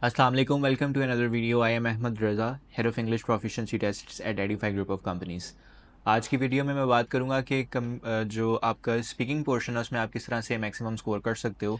Assalamu alaikum. Welcome to another video. I am Ahmed Raza, Head of English Proficiency Tests at Edify Group of Companies. आज की video में मैं बात करूंगा कि जो आपका स्पीकिंग पोर्शन है उसमें आप किस तरह से मैक्सिमम स्कोर कर सकते हो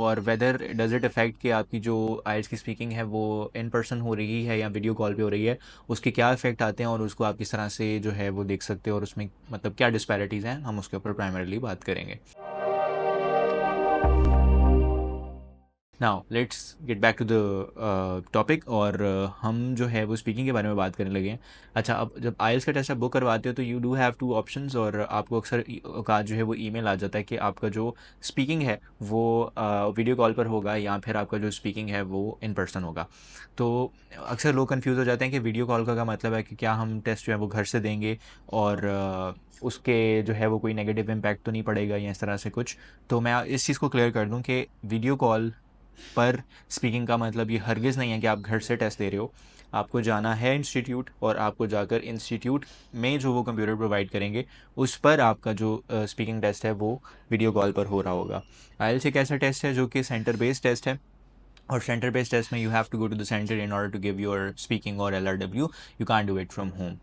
और वेदर डज इट अफेक्ट कि आपकी जो आइल्स की स्पीकिंग है वो इन पर्सन हो रही है या वीडियो कॉल पे हो रही है, उसके क्या इफेक्ट आते हैं और उसको आप किस तरह से जो है वो देख सकते हो और उसमें मतलब क्या डिस्पैरिटीज़ हैं, हम उसके ऊपर प्राइमरीली बात करेंगे। Now let's get back to the topic और हम जो है वो स्पीकिंग के बारे में बात करने लगे हैं। अच्छा, अब जब आइल्स का टेस्ट आप बुक करवाते हो तो you do have two options और आपको अक्सर का जो है वो ईमेल आ जाता है कि आपका जो स्पीकिंग है वो वीडियो कॉल पर होगा या फिर आपका जो स्पीकिंग है वो इन पर्सन होगा। तो अक्सर लोग कंफ्यूज हो जाते हैं कि वीडियो कॉल का क्या मतलब है कि क्या हम टेस्ट जो है वो घर से देंगे और उसके जो है वो कोई नेगेटिव इम्पैक्ट तो नहीं पड़ेगा या इस तरह से कुछ। तो मैं इस चीज़ को क्लियर कर दूं कि वीडियो कॉल पर स्पीकिंग का मतलब ये हरगिज़ नहीं है कि आप घर से टेस्ट दे रहे हो। आपको जाना है इंस्टीट्यूट और आपको जाकर इंस्टीट्यूट में जो वो कंप्यूटर प्रोवाइड करेंगे उस पर आपका जो स्पीकिंग टेस्ट है वो वीडियो कॉल पर हो रहा होगा। आइल्स एक ऐसा टेस्ट है जो कि सेंटर बेस्ड टेस्ट है और सेंटर बेस्ड टेस्ट में you have to go to the centre in order to give your speaking और LRW। You can't do it from home.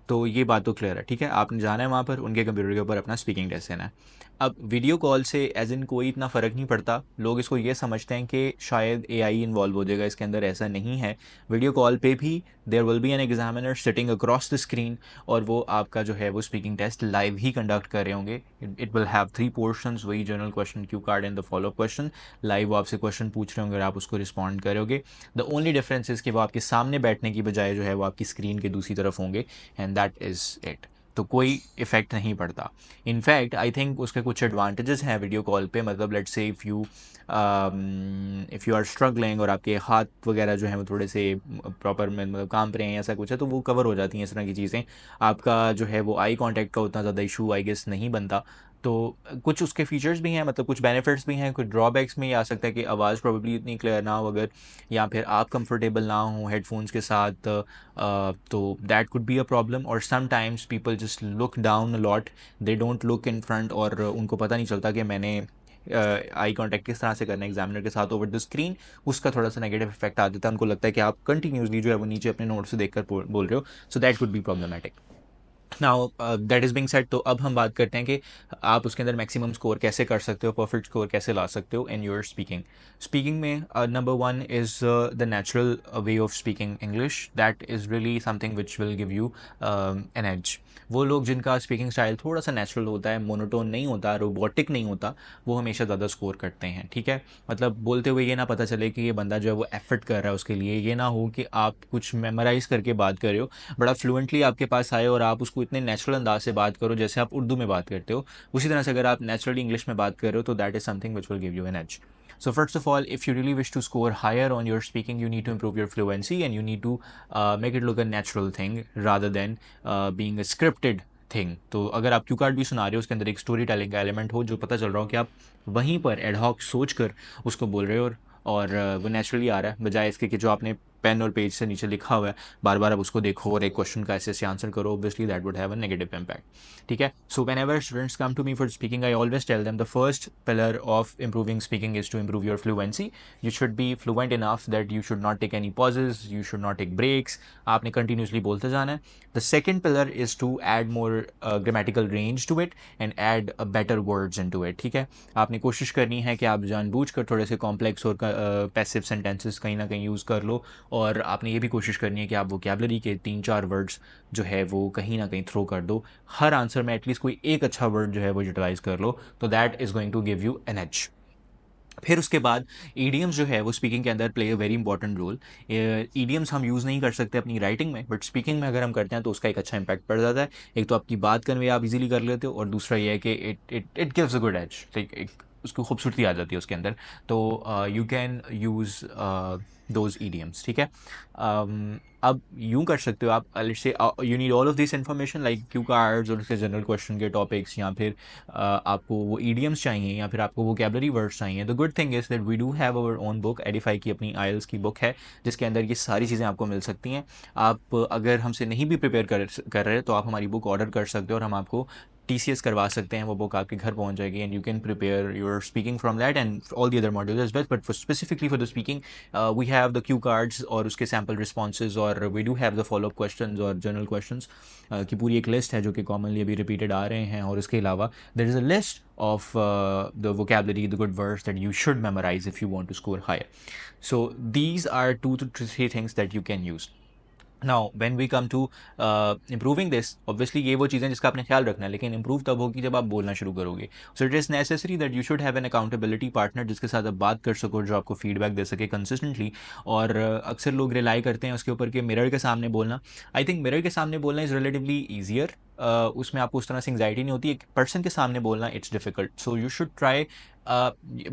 तो ये बात तो क्लियर है, ठीक है। आपने जाना है वहाँ पर उनके कंप्यूटर के ऊपर अपना स्पीकिंग टेस्ट देना है। अब वीडियो कॉल से एज इन कोई इतना फ़र्क नहीं पड़ता। लोग इसको ये समझते हैं कि शायद AI इन्वॉल्व हो जाएगा इसके अंदर, ऐसा नहीं है। वीडियो कॉल पे भी there will be an examiner sitting across the screen और वो आपका जो है वो स्पीकिंग टेस्ट लाइव ही कंडक्ट कर रहे होंगे। इट विल हैव 3 पोर्शंस, वही general question, cue card and the follow up question. Live वो आपसे क्वेश्चन पूछ रहे होंगे और आप उसको रिस्पॉन्ड करोगे। द ओनली डिफरेंस इज़ कि वो आपके सामने बैठने की बजाय जो है वो आपकी स्क्रीन के दूसरी तरफ होंगे एंड दैट इज़ इट। तो कोई इफ़ेक्ट नहीं पड़ता। इनफैक्ट आई थिंक उसके कुछ एडवांटेजेस हैं वीडियो कॉल पे। मतलब let's say if you are struggling और आपके हाथ वगैरह जो हैं वो थोड़े से प्रॉपर में मतलब काम पे हैं, ऐसा कुछ है तो वो कवर हो जाती हैं इस तरह की चीज़ें। आपका जो है वो आई कांटेक्ट का उतना ज़्यादा इशू आई गेस नहीं बनता। तो कुछ उसके फीचर्स भी हैं, मतलब कुछ बेनिफिट्स भी हैं, कुछ ड्रॉबैक्स में ये आ सकता है कि आवाज़ प्रोबेबली इतनी क्लियर ना हो अगर, या फिर आप कंफर्टेबल ना हो हेडफोन्स के साथ। तो that could be a problem. और sometimes people just look down a lot, they don't look in front और उनको पता नहीं चलता कि मैंने आई कांटेक्ट किस तरह से करना है एग्जामिनर के साथ ओवर द स्क्रीन। उसका थोड़ा सा नेगेटिव इफेक्ट आ जाता है। उनको लगता है कि आप कंटिन्यूसली जो है वो नीचे अपने नोट से देखकर बोल रहे हो। So that could be problematic. Now that is being said, तो अब हम बात करते हैं कि आप उसके अंदर मैक्सिमम स्कोर कैसे कर सकते हो, परफेक्ट स्कोर कैसे ला सकते हो इन योर स्पीकिंग। स्पीकिंग में number one is the natural way of speaking English. That is really something which will give you an edge. वो लोग जिनका स्पीकिंग स्टाइल थोड़ा सा नेचुरल होता है, मोनोटोन नहीं होता, रोबोटिक नहीं होता, वो हमेशा ज़्यादा स्कोर करते हैं, ठीक है। मतलब बोलते हुए ये ना पता चले कि ये बंदा जो है वो एफर्ट कर रहा है उसके लिए। ये ना हो कि आप कुछ मेमोराइज करके बात कर रहे हो, बड़ा फ्लुएंटली आपके पास आए और आप उसको इतने नेचुरल अंदाज से बात करो जैसे आप उर्दू में बात करते हो। उसी तरह से अगर आप नेचुरली इंग्लिश में बात कर रहे हो तो that is something which will give you an edge. So first of all, if you really wish to score higher on your speaking, you need to improve your fluency and you need to make it look a natural thing rather than being a scripted thing. तो अगर आप Q card भी सुना रहे हो उसके अंदर एक स्टोरी टेलिंग का एलिमेंट हो जो पता चल रहा हो कि आप वहीं पर एडहॉक सोच कर उसको बोल रहे हो और वो नेचुरली आ रहा है, बजाय इसके कि जो आपने पेन और पेज से नीचे लिखा हुआ है बार बार अब उसको देखो और एक क्वेश्चन का ऐसे आंसर करो, obviously that would have a negative impact, ठीक है। So whenever students come to me for speaking I always tell them the first pillar of improving speaking is to improve your fluency. You should be fluent enough that you should not take any pauses, you should not take breaks. आपने continuously बोलते जाना है। The second pillar is to add more grammatical range to it and add better words into it, ठीक है। आपने कोशिश करनी है कि आप जानबूझकर थोड़े से कॉम्प्लेक्स और पैसिव सेंटेंसेस कहीं ना कहीं यूज़ कर लो और आपने ये भी कोशिश करनी है कि आप वोकैबलरी के 3-4 वर्ड्स जो है वो कहीं ना कहीं थ्रो कर दो। हर आंसर में एटलीस्ट कोई एक अच्छा वर्ड जो है वो यूटिलाइज कर लो, तो that is going to give you an edge. फिर उसके बाद ईडियम्स जो है वो स्पीकिंग के अंदर play a very important role. Idioms हम यूज़ नहीं कर सकते अपनी राइटिंग में, बट स्पीकिंग में अगर हम करते हैं तो उसका एक अच्छा इंपैक्ट पड़ जाता है। एक तो आपकी बात कन्वे आप इजीली कर लेते हो और दूसरा ये है कि it gives a good edge, like एक उसको खूबसूरती आ जाती है उसके अंदर। तो you can use those idioms, ठीक है। अब यूँ कर सकते हो आप, let's say you need all of this information like Q cards और उसके जनरल क्वेश्चन के टॉपिक्स, या फिर आपको वो ईडियम्स चाहिए या फिर आपको वोकैबलरी वर्ड्स चाहिए। The good thing is that we do have our own book, Edify की अपनी आइल्स की बुक है जिसके अंदर ये सारी चीज़ें आपको मिल सकती हैं। आप अगर हमसे नहीं भी प्रिपेयर कर रहे तो आप हमारी बुक ऑर्डर कर सकते हो और हम आपको TCS करवा सकते हैं, वो बुक आपके घर पहुंच जाएगी and you can prepare your speaking from that and all the other modules as well, but for specifically for the speaking we have the cue cards और उसके सैम्पल रिस्पॉन्सेज, और we do have the follow up questions और general questions की पूरी एक list है जो कि कॉमनली अभी रिपीटेड आ रहे हैं, और उसके अलावा there is a list of the vocabulary, the good words that you should memorize if you want to score higher. So these are 2 to 3 things that you can use. Now when we come to improving this, obviously ये वो चीज़ें जिसका आपने ख्याल रखना है, लेकिन improve तब होगी जब आप बोलना शुरू करोगे. So it is necessary that you should have an accountability partner जिसके साथ आप बात कर सको, जो आपको feedback दे सके consistently. और अक्सर लोग rely करते हैं उसके ऊपर कि मिरर के सामने बोलना. I think मिरर के सामने बोलना is relatively easier. उसमें आपको उस तरह से एंग्जाइटी नहीं होती. एक पर्सन के सामने बोलना it's difficult. So you should try.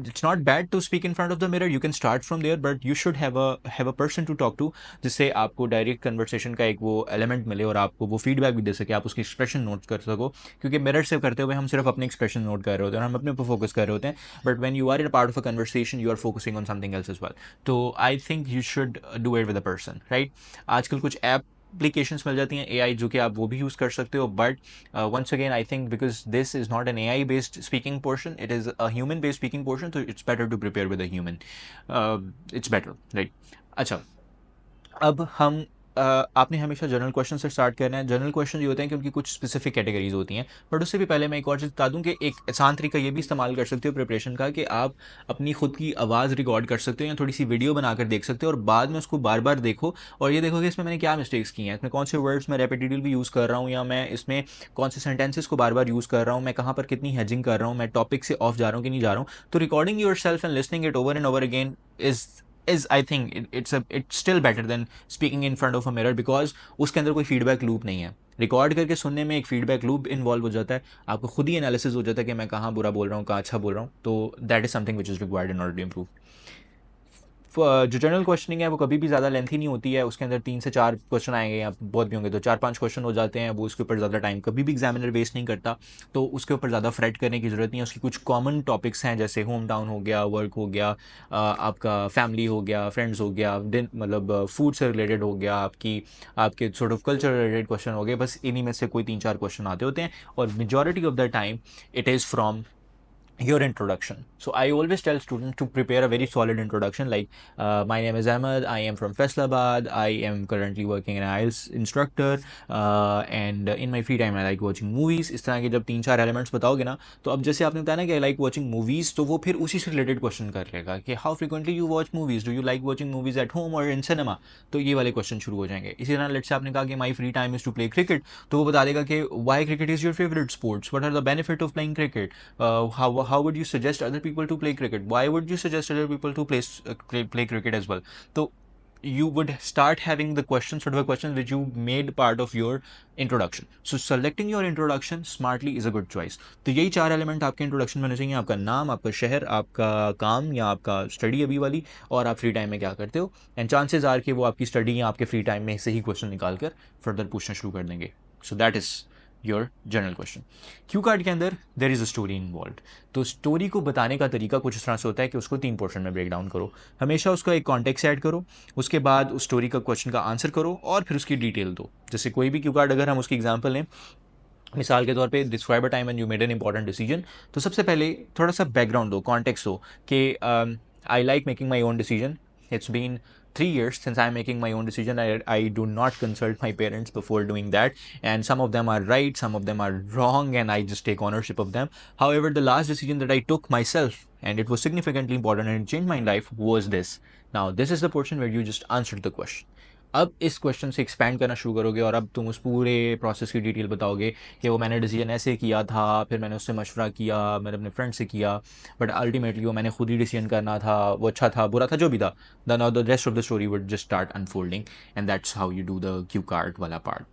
It's not bad to speak in front of the mirror. You can start from there, but you should have a person to talk to, जिससे आपको direct conversation का एक वो element मिले और आपको वो feedback भी दे सके, आप उसकी एक्सप्रेशन नोट कर सको. क्योंकि मिरर से करते हुए हम सिर्फ अपने एक्सप्रेशन नोट कर रहे होते हैं, हम अपने ऊपर फोकस कर रहे होते हैं, but when you are in a part of a conversation you are focusing on something else as well. तो I think you should do it with a person, right. आजकल कुछ ऐप एप्लीकेशंस मिल जाती हैं AI जो कि आप वो भी यूज़ कर सकते हो, but once again I think because this is not an AI based speaking portion, it is a human based speaking portion, तो it's better to prepare with a human. It's better, right. अच्छा, अब हम आपने हमेशा general question से start करना है. General question ये होते हैं कि उनकी कुछ स्पेसिफिक कैटेगरीज होती हैं, बट उससे भी पहले मैं एक और चीज़ बता दूं कि एक आसान तरीका ये भी इस्तेमाल कर सकते हो प्रिपरेशन का, कि आप अपनी खुद की आवाज़ रिकॉर्ड कर सकते हो या थोड़ी सी वीडियो बनाकर देख सकते हो, और बाद में उसको बार बार देखो और ये देखो कि इसमें मैंने क्या मिस्टेक्स की हैं, इसमें कौन से वर्ड्स मैं रेपिटेटिवली यूज़ कर रहा हूँ, या मैं इसमें कौन से सेंटेंसेस को बार बार यूज़ कर रहा हूँ, मैं कहाँ पर कितनी हेजिंग कर रहा हूँ, मैं टॉपिक से ऑफ जा रहा हूँ कि नहीं जा रहा हूँ. तो recording your self and listening it over and over again is I think it's still better than speaking in front of a mirror, because उसके अंदर कोई फीडबैक लूप नहीं है. रिकॉर्ड करके सुनने में एक फीडबैक लूप इन्वॉल्व हो जाता है, आपको खुद ही एनालिसिस हो जाता है कि मैं कहाँ बुरा बोल रहा हूँ, कहाँ अच्छा बोल रहा हूँ. तो that is something which is required in order to improve. जो जनरल क्वेश्चनिंग है वो कभी भी ज़्यादा लेंथी नहीं होती है. उसके अंदर 3 से 4 क्वेश्चन आएंगे, या बहुत भी होंगे तो 4-5 क्वेश्चन हो जाते हैं. वो उसके ऊपर ज़्यादा टाइम कभी भी एग्जामिनर वेस्ट नहीं करता, तो उसके ऊपर ज़्यादा फ्रेट करने की ज़रूरत नहीं है. उसकी कुछ कॉमन टॉपिक्स हैं, जैसे होम टाउन हो गया, वर्क हो गया, आपका फैमिली हो गया, फ्रेंड्स हो गया, मतलब फूड से रिलेटेड हो गया, आपके sort of culture related question हो गए. बस इन्हीं में से कोई 3-4 क्वेश्चन आते होते हैं, और majority of the time it is from your introduction. So I always tell students to prepare a very solid introduction, like my name is Ahmed, I am from Faisalabad, I am currently working an IELTS instructor, and in my free time I like watching movies. इस तरह के जब 3-4 elements बताओगे ना, तो अब जैसे आपने बताया ना कि आई लाइक वॉचिंग मूवीज़, तो वो फिर उसी से रिलेटेड क्वेश्चन कर लेगा कि how frequently you watch movies, do you like watching movies at home और इन सिनेमा. तो ये वाले क्वेश्चन शुरू हो जाएंगे. इसी तरह लेट से आपने कहा कि my free time is to play cricket, तो वो बता देगा कि why cricket is your favourite sports, what are the benefit of playing cricket, how would you suggest other people to play cricket, why would you suggest other people to play cricket as well. So you would start having the questions, sort of a question which you made part of your introduction. So selecting your introduction smartly is a good choice. तो यही 4 element आपके introduction में होने चाहिए: आपका नाम, आपका शहर, आपका काम या आपका स्टडी अभी वाली, और आप फ्री टाइम में क्या करते हो. एंड चांसेस आर कि वो आपकी स्टडी या आपके फ्री टाइम में से ही क्वेश्चन निकाल कर फर्दर पूछना शुरू कर देंगे. So that is your general question. Cue card के अंदर there is a story involve. तो स्टोरी को बताने का तरीका कुछ इस तरह से होता है कि उसको 3 पोर्शन में ब्रेक डाउन करो. हमेशा उसका एक कॉन्टेक्स्ट ऐड करो, उसके बाद उस स्टोरी का क्वेश्चन का आंसर करो, और फिर उसकी डिटेल दो. जैसे कोई भी क्यू कार्ड अगर हम उसकी एग्जाम्पल लें, मिसाल के तौर पे describe a time when you made an important decision, तो सबसे पहले थोड़ा सा बैकग्राउंड दो, कॉन्टेक्स्ट दो कि I like making my own decision. It's been 3 years since I'm making my own decision. I do not consult my parents before doing that, and some of them are right, some of them are wrong, and I just take ownership of them. However, the last decision that I took myself, and it was significantly important and it changed my life, was this. Now, this is the portion where you just answered the question. अब इस question से expand करना शुरू करोगे, और अब तुम उस पूरे प्रोसेस की डिटेल बताओगे कि वो मैंने डिसीजन ऐसे किया था, फिर मैंने उससे मशवरा किया, मैंने अपने फ्रेंड से किया, बट अल्टीमेटली वो मैंने खुद ही डिसीजन करना था, वो अच्छा था, बुरा था, जो भी था. Now the rest of the story would just start unfolding, and that's how you do the cue card वाला part.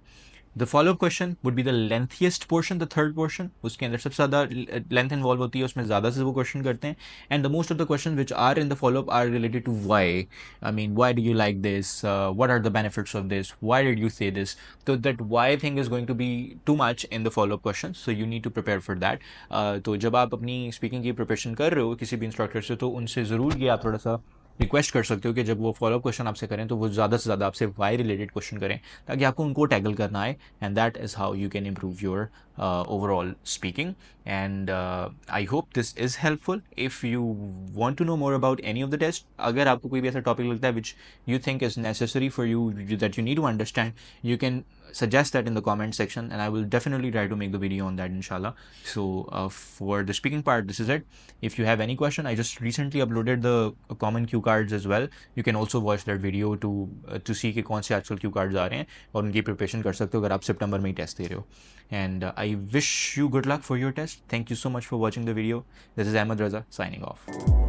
The follow up question would be the lengthiest portion, the third portion. उसके अंदर सबसे ज़्यादा लेंथ इन्वॉल्व होती है, उसमें ज़्यादा से वो क्वेश्चन करते हैं. And the most of the question which are in the follow up are related to why. I mean, why do you like this, what are the benefits of this, why did you say this. तो that why thing is going to be too much in the follow up question, so you need to prepare for that. तो जब आप अपनी speaking की preparation कर रहे हो किसी भी इंस्ट्रक्टर से, तो उनसे ज़रूर ये आप थोड़ा सा रिक्वेस्ट कर सकते हो कि जब वो फॉलोअप क्वेश्चन आपसे करें तो वो ज़्यादा से ज़्यादा आपसे वाई रिलेटेड क्वेश्चन करें, ताकि आपको उनको टैकल करना आए, and that is how you can improve your overall speaking. And I hope this is helpful. If you want to know more about any of the test, अगर आपको कोई भी ऐसा टॉपिक लगता है which you think is necessary for you, that you need to understand, you can suggest that in the comment section, and I will definitely try to make the video on that, inshallah. So for the speaking part, this is it. If you have any question, I just recently uploaded the common cue cards as well. You can also watch that video to see कि कौन से actual cue cards आ रहे हैं और उनकी preparation कर सकते हो अगर आप सितंबर में ही टेस्ट दे रहे हो. And I wish you good luck for your test. Thank you so much for watching the video. This is Ahmed Raza signing off.